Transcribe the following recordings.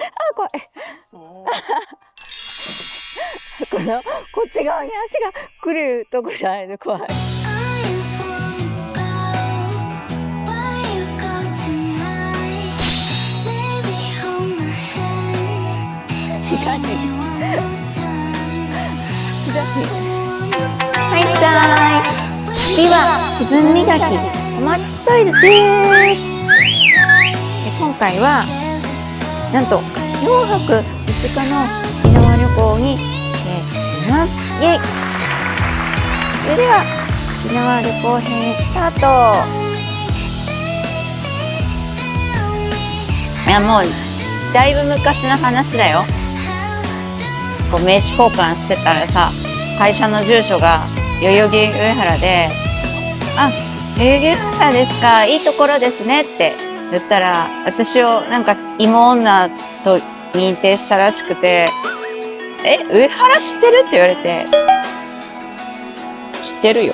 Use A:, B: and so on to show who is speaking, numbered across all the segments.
A: あ、怖い。
B: そう。
A: こっち側に足が来るとこじゃないと怖い。日差し。はいさーい。次は自分磨きお待ちスタイルです。今回はなんと4泊5日の沖縄旅行にいます。イエイ。それでは沖縄旅行編スタート。いやもうだいぶ昔の話だよ。こう名刺交換してたらさ、会社の住所が代々木上原で、あ、代々木上原ですか、いいところですねって言ったら、私をなんか芋女と認定したらしくて、上原知ってるって言われて、知ってるよ。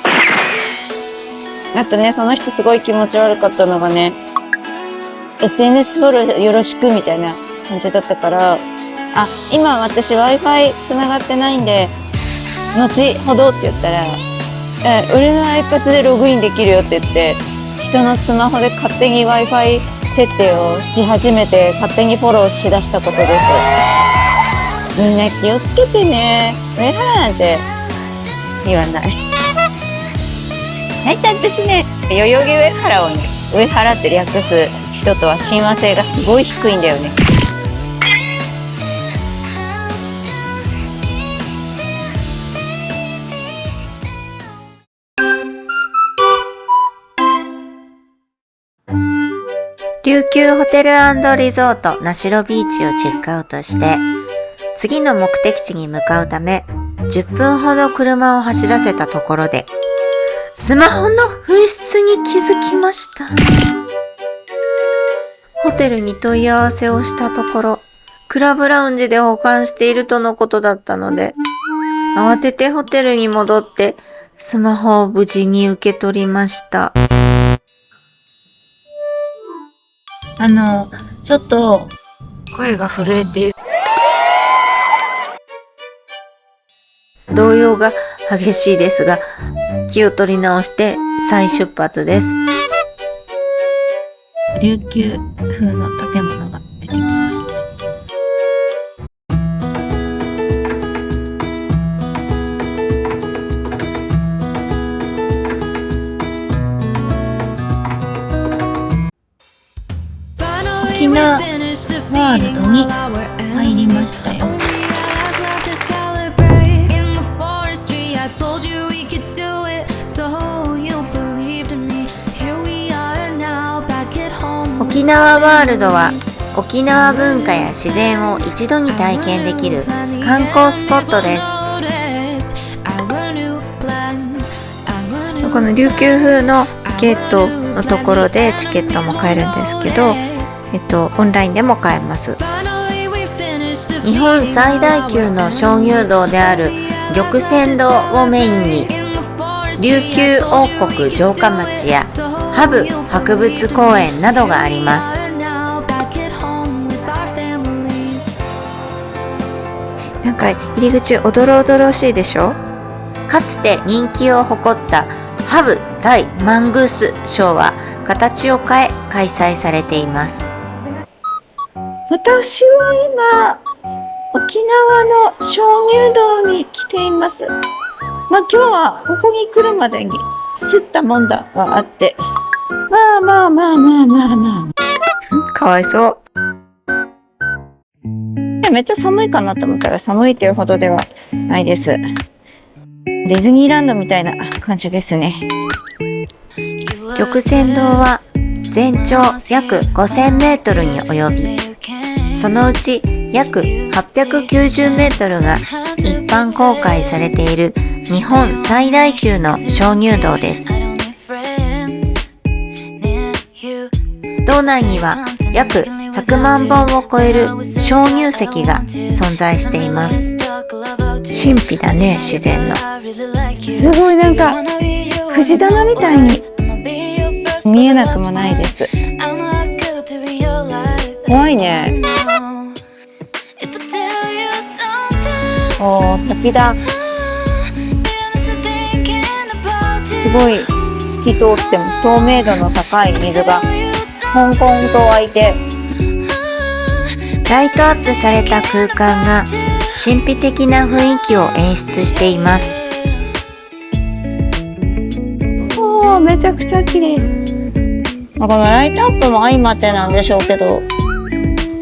A: あとね、その人すごい気持ち悪かったのがね、SNS フォローよろしくみたいな感じだったから、あ、今私 Wi-Fi 繋がってないんで、後ほどって言ったら、俺の iPad でログインできるよって言って、人のスマホで勝手に Wi-Fi 設定をし始めて、勝手にフォローしだしたことです。みんな気をつけてね。上原なんて言わない。大体私ね、代々木上原をね、上原って略す人とは親和性がすごい低いんだよね。琉球ホテル&リゾート名城ビーチをチェックアウトして、次の目的地に向かうため10分ほど車を走らせたところで、スマホの紛失に気づきました。ホテルに問い合わせをしたところ、クラブラウンジで保管しているとのことだったので、慌ててホテルに戻ってスマホを無事に受け取りました。ちょっと声が震えている。動揺が激しいですが、気を取り直して再出発です。琉球風の建物が出てきました。沖縄ワールドに入りましたよ。沖縄ワールドは沖縄文化や自然を一度に体験できる観光スポットです。この琉球風のゲートのところでチケットも買えるんですけど、オンラインでも買えます。日本最大級の鍾乳洞である玉泉洞をメインに、琉球王国城下町やハブ博物公園などがあります。なんか入り口おどろおどろしいでしょ。かつて人気を誇ったハブ対マングースショーは形を変え開催されています。私は今沖縄の鍾乳洞に来ています。今日はここに来るまでにすったもんだがあって、まあかわいそう。めっちゃ寒いかなと思ったら、寒いというほどではないです。ディズニーランドみたいな感じですね。玉泉洞は全長約5000メートルに及び、そのうち約890メートルが一般公開されている日本最大級の鍾乳洞です。洞内には約100万本を超える鍾乳石が存在しています。神秘だね、自然の。すごいなんか藤棚みたいに見えなくもないです。怖いね。おー、滝だ。すごい透き通っても透明度の高い水がコンコンと湧いて、
B: ライトアップされた空間が神秘的な雰囲気を演出しています。
A: おー、めちゃくちゃ綺麗。このライトアップも相まってなんでしょうけど、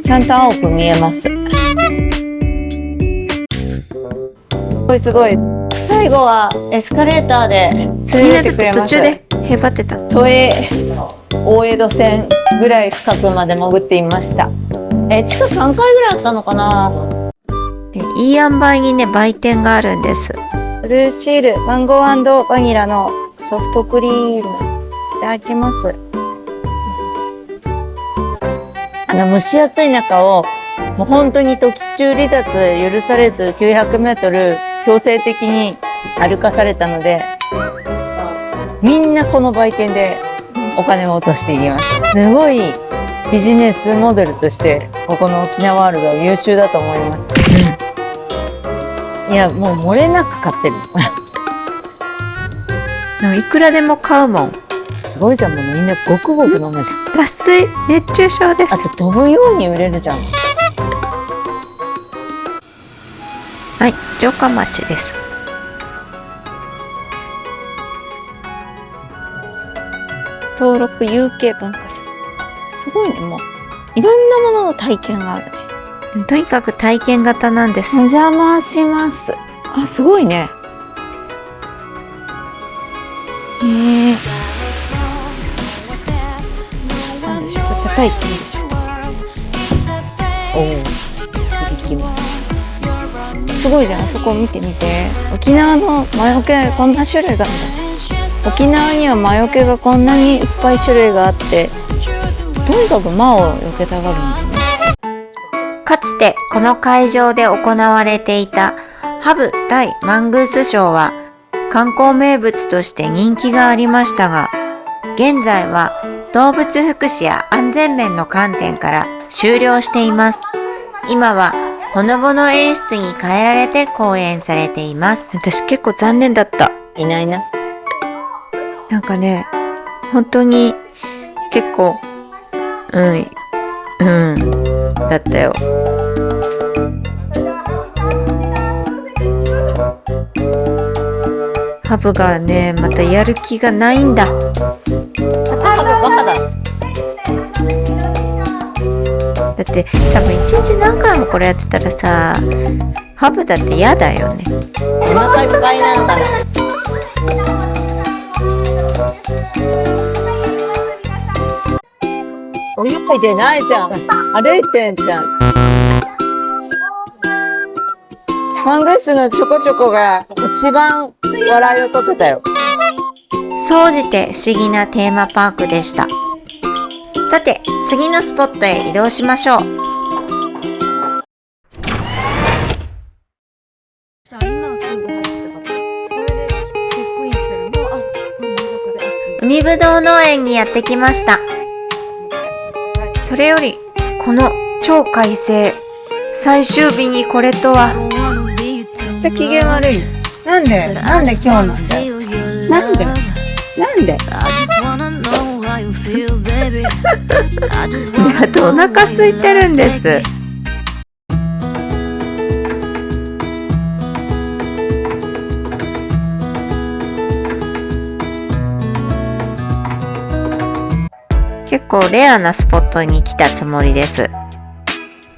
A: ちゃんと青く見えます。すごいすごい。最後はエスカレーターで連れてってくれます。
B: 途中でへばってた。
A: 都営大江戸線ぐらい深くまで潜っていました。地下3階ぐらいあったのかな。
B: で、いい塩梅にね、売店があるんです。
A: ブルーシール、マンゴー&バニラのソフトクリーム、いただきます。蒸し暑い中を、もう本当に途中離脱許されず900メートル強制的に歩かされたので、みんなこの売店でお金を落としていきます。すごいビジネスモデルとして、ここの沖縄ワールドは優秀だと思います。いや、もう漏れなく買ってる。
B: でもいくらでも買うもん。
A: すごいじゃん、もうみんなごくごく飲むじゃん。
B: 脱水、熱中症です。
A: あと飛ぶように売れるじゃん。
B: はい、城下町です。
A: 登録有形文化財。すごいね、もういろんなものの体験があるね。
B: とにかく体験型なんです。
A: お邪魔します。あ、すごいね。なんでしょう、これ叩いていいんでしょうか。おお、いきます。すごいじゃん、そこ見てみて。沖縄の魔除け、こんな種類があるんだ。沖縄には魔除けがこんなにいっぱい種類があって、とにかく魔を避けたがるんだよね。
B: かつてこの会場で行われていたハブ大マングースショーは観光名物として人気がありましたが、現在は動物福祉や安全面の観点から終了しています。今はほのぼの演出に変えられて公演されています。私結構残念だった。
A: いないな。
B: なんかね、本当に結構だったよ。ハブがね、またやる気がないんだ。
A: ハブバカだ。
B: だって多分一日何回もこれやってたらさ、ハブだって嫌だよね。
A: お腹いっぱいなのかな。泳いでないじゃん。歩いてんじゃん。マングースのちょこちょこが一番笑いを取ってたよ。
B: 総じて不思議なテーマパークでした。さて、次のスポットへ移動しましょう。海ぶどう農園にやってきました。それよりこの超快晴、最終日にこれとは。
A: めっちゃ機嫌悪い。なんで今日なんだよ。なんで
B: だってお腹空いてるんです。結構レアなスポットに来たつもりです。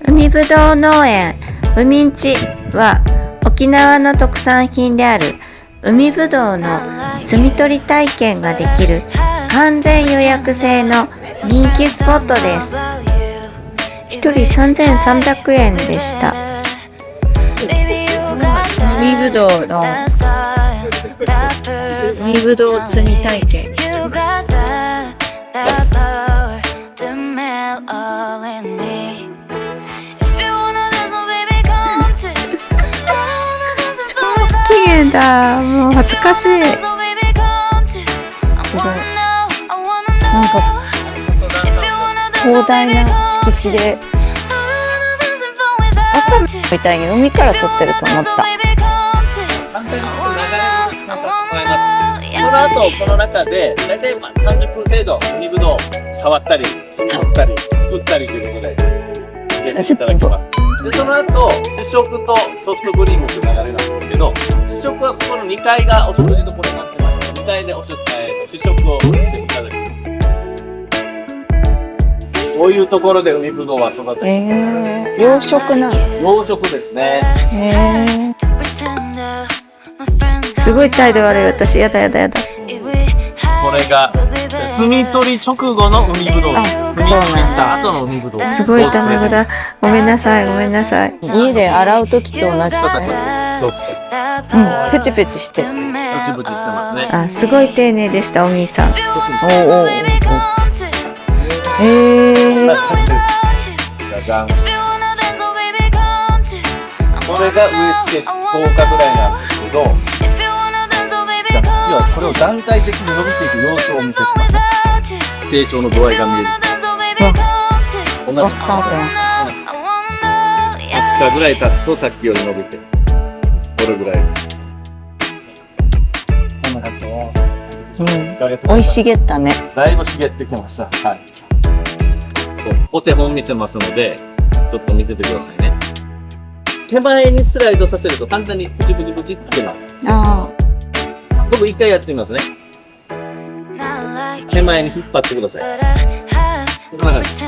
B: 海ぶどう農園海んちは沖縄の特産品である海ぶどうの摘み取り体験ができる完全予約制の人気スポットです。1人3300円でした。
A: 海ぶどうの海ぶどう摘み体験に来ました。
B: 超綺麗だ。もう恥ずかしい。
A: すごい。なんか広大な敷地で、あ、みたいに海から撮ってると思った。
C: 簡単に流れをさせてもらいます。その後、この中で、だいたい30分程度、海ぶどう触ったり、作ったり、すくったりということで、やっていただきます。で、その後、試食とソフトクリームという流れなんですけど、試食はここの2階がお食事どころになってまして、2階で試食をしていただきます。こういうところで海ぶどうは育てて、
A: 養殖なの。
C: 養殖ですね。
B: すごい態度悪い私。やだやだやだ。
C: これが摘み取り直後の海ぶどうです。摘み取りした後の海ぶどうです。
B: すごい卵だ。ごめんなさいごめんなさい。
A: 家で洗う時と同じだね。
C: どうして
A: プチプチして。
C: ブチブチしてますね。
B: あ、すごい丁寧でしたお兄さん。
C: これが植え付け10日ぐらいなんですけど、次はこれを段階的に伸びていく様子をお見せします。成長の度合いが見える。こんな20日ぐらい経つとさっきより伸びてこれぐらいです。こんな感じの1ヶ月
A: 生い茂ったね。
C: だいぶ茂ってきました。はい。お手本見せますので、ちょっと見ててくださいね。手前にスライドさせると簡単にプチプチプチって出ます。僕一回やってみますね。手前に引っ張ってください。こんな感じ。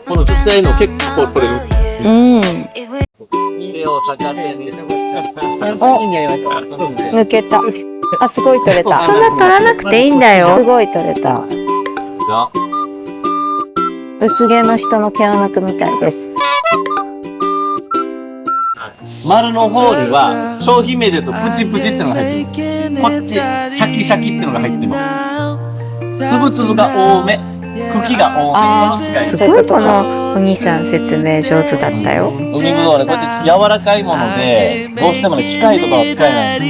C: このちっちゃいの結構取れる。手を逆手にして
A: 抜けた。あ、すごい取れた。
B: そんな取らなくていいんだよ。
A: すごい取れた。薄毛の人の毛を抜くみたいです。
C: 丸の方には商品名で言うとプチプチってのが入ってます。こっちシャキシャキってのが入ってます。粒々が多め、茎が多めの違いです。
B: すごいこのお兄さん説明上手だったよ。
C: 海ぶどうはね、こうやって柔らかいもので、どうしてもね、機械とかは使えない。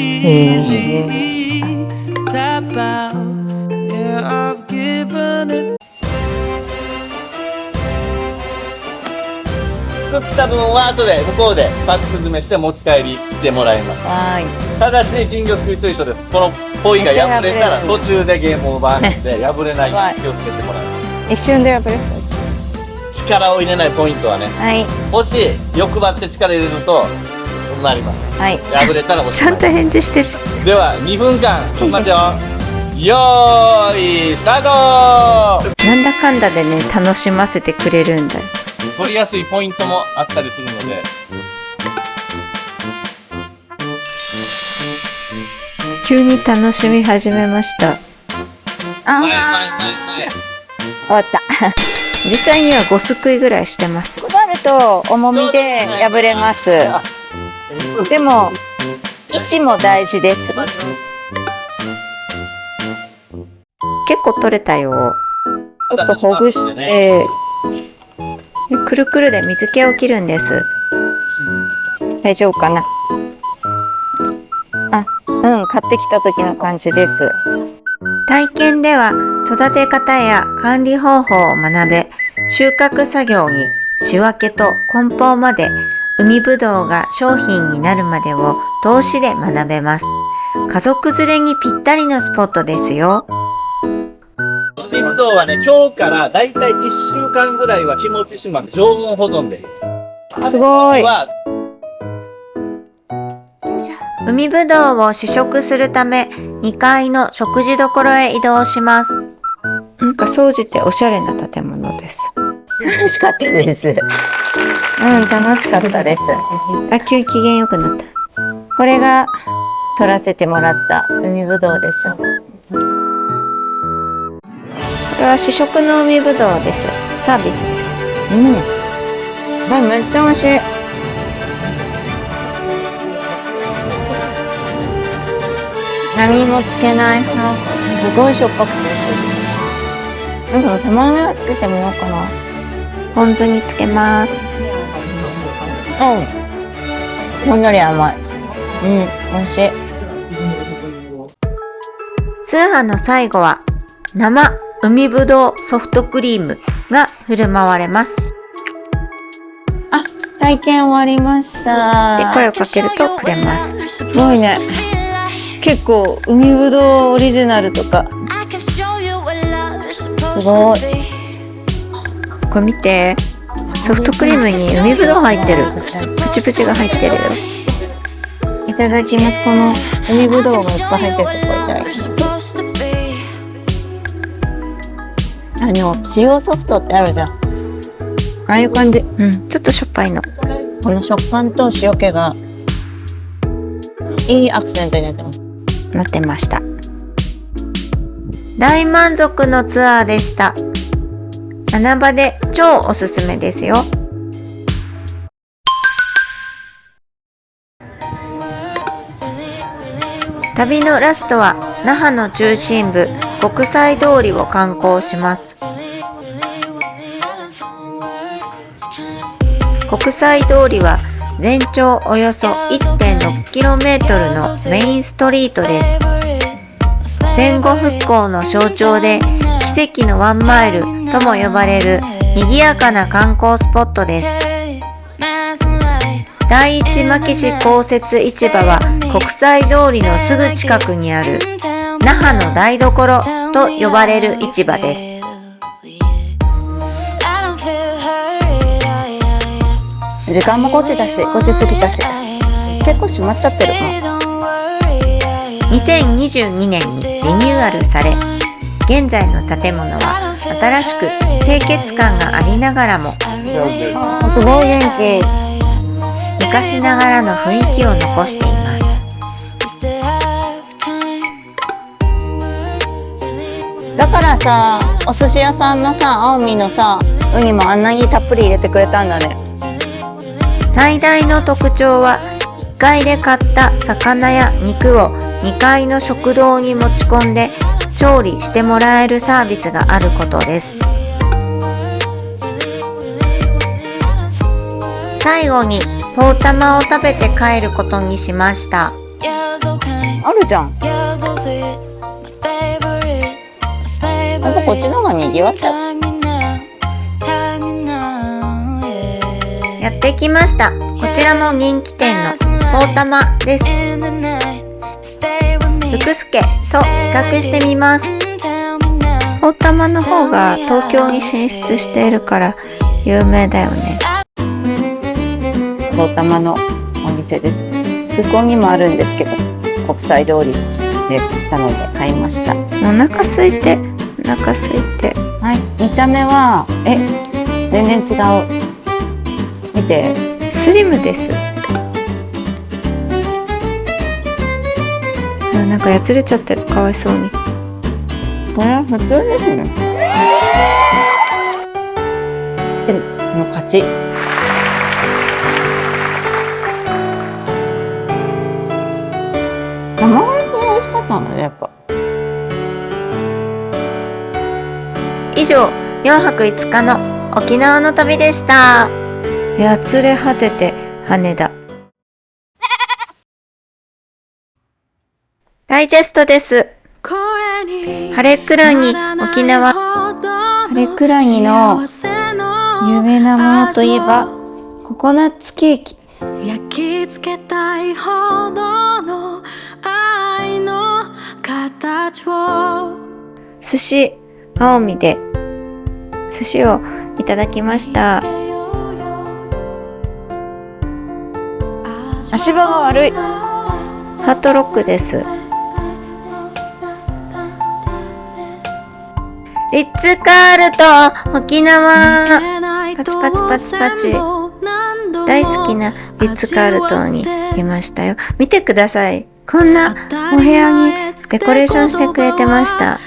C: 作った分は後で向こうでパック詰めして持ち帰りしてもらいます。ただし金魚すくいと一緒です。このポイが破れたら途中でゲームオーバーなので破れないように気をつけてもらいます。
A: 一瞬で破れそう。
C: 力を入れないポイントはね、もし欲張って力入れるとなります。破れたらおしまい。
B: ちゃんと返事してるし。
C: では2分間いきますよ。よーいスタート。
B: なんだかんだでね楽しませてくれるんだよ。
C: 取りやすいポイントもあったりするので、
B: 急に楽しみ始めました。
A: 終わった。
B: 実際には5すくいぐらいしてます。
A: 配ると重みで破れます。でも位置も大事です。
B: 結構取れたよ。
A: ちょっとほぐして、
B: でくるくるで水気を切るんです。
A: 大丈夫かな。あ、買ってきた時の感じです。
B: 体験では育て方や管理方法を学べ、収穫作業に仕分けと梱包まで海ぶどうが商品になるまでを通しで学べます。家族連れにぴったりのスポットですよ。
C: 海ぶどうはね、今日からだいたい1週間ぐらいは日持ちします。常温保存で。
A: すごい。
B: 海ぶどうを試食するため2階の食事処へ移動します。なんか総じておしゃれな建物です。
A: 楽しかったです。楽しかったです。
B: あ、急に機嫌良くなった。
A: これが取らせてもらった海ぶどうです。
B: これは試食の海ぶどうです。サービスです。
A: これめっちゃ美味しい。何もつけない派。すごいしょっぱくて美味しい。手前はつけてみようかな。
B: ポン酢につけます。
A: ほんのり甘い。美味しい。
B: 通販の最後は生海ぶどうソフトクリームが振る舞われます。
A: あ、体験終わりまし
B: で
A: た。
B: 声をかけるとくれます。
A: すごいね。結構海ぶどうオリジナルとかすごい。
B: これ見て、ソフトクリームに海ぶどう入ってる。プチプチが入ってるよ。
A: いただきます。この海ぶどうがいっぱい入ってるとこいただきます。塩ソフトってあるじゃん。ああいう感じ。
B: うん、ちょっとしょっぱいの。
A: この食感と塩気がいいアクセントになってます。
B: なってました。大満足のツアーでした。穴場で超おすすめですよ。旅のラストは那覇の中心部国際通りを観光します。国際通りは全長およそ 1.6km のメインストリートです。戦後復興の象徴で奇跡のワンマイルとも呼ばれる賑やかな観光スポットです。第一牧志公設市場は国際通りのすぐ近くにある那覇の台所と呼ばれる市場です。
A: 時間も5時だし、5時過ぎたし、結構閉まっちゃってるもん。
B: 2022年にリニューアルされ、現在の建物は新しく清潔感がありながらも
A: すごい元気。
B: 昔ながらの雰囲気を残しています。
A: だからさ、お寿司屋さんのさ、青海のさ、ウニもあんなにたっぷり入れてくれたんだね。
B: 最大の特徴は1階で買った魚や肉を2階の食堂に持ち込んで調理してもらえるサービスがあることです。最後にポータマを食べて帰ることにしました。
A: あるじゃん。なんかこっちの方が賑わっちゃう。
B: やってきました。こちらも人気店のポータマです。福助と比較してみます。ポータマの方が東京に進出しているから有名だよね。
A: ポータマのお店です。空港にもあるんですけど、国際通りでしたので買いました。
B: お腹空いて。
A: はい、見た目は全然違う。見て、
B: スリムです。なんかやつれちゃってる、かわいそうに。
A: これは普通ですね。の勝ち。卵焼きが美味しかったのね、やっぱ。
B: 以上、4泊5日の沖縄の旅でした。やつれ果てて羽田。ダイジェストです。ハレクラニ沖縄。
A: ハレクラニの有名なものといえばココナッツケーキ。焼き付けたいほどの愛の形を。
B: 寿司青海で寿司をいただきました。
A: 足場が悪い。
B: ハートロックです。リッツカールトン沖縄。パチパチパチパチ。大好きなリッツカールトンにいましたよ。見てください。こんなお部屋にデコレーションしてくれてました。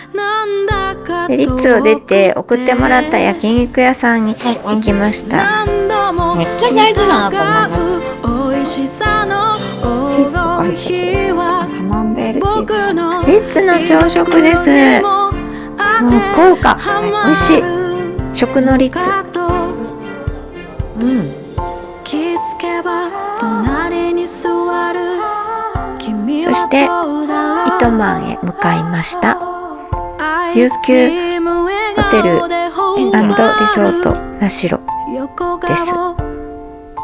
B: でリッツを出て送ってもらった焼肉屋さんに行きました。
A: めっちゃ大事だなと思います。チーズとか入っちゃってる。カマンベールチーズ。
B: リッツの朝食です。もう豪華、美味しい食のリッツ。そして糸満へ向かいました。琉球ホテル&リゾート名城です。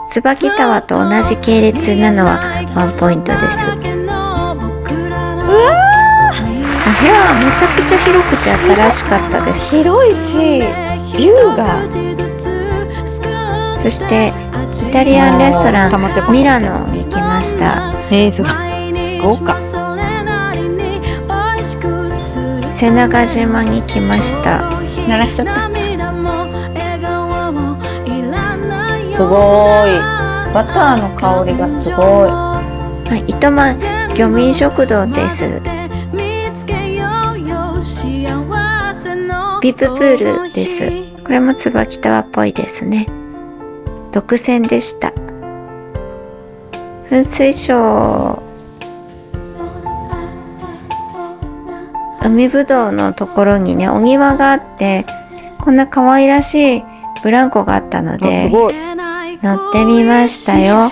B: 椿タワーと同じ系列なのはワンポイントです。お部屋はめちゃくちゃ広くて新しかったです。
A: 広いし、ビューが。
B: そしてイタリアンレストランミラノに来ました。
A: すごい豪華。
B: 瀬長島に来ました。
A: 鳴らしちゃった。すごい。バターの香りがすごい。
B: 糸満漁民食堂です。ビッププールです。これも椿タワーっぽいですね。独占でした。噴水ショー。海ぶどうのところにね、お庭があって、こんな可愛らしいブランコがあったので、乗ってみましたよ。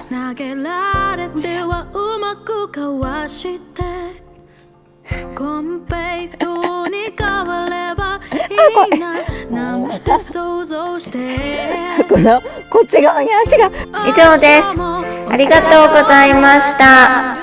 A: こっち側に足が。
B: 以上です。ありがとうございました。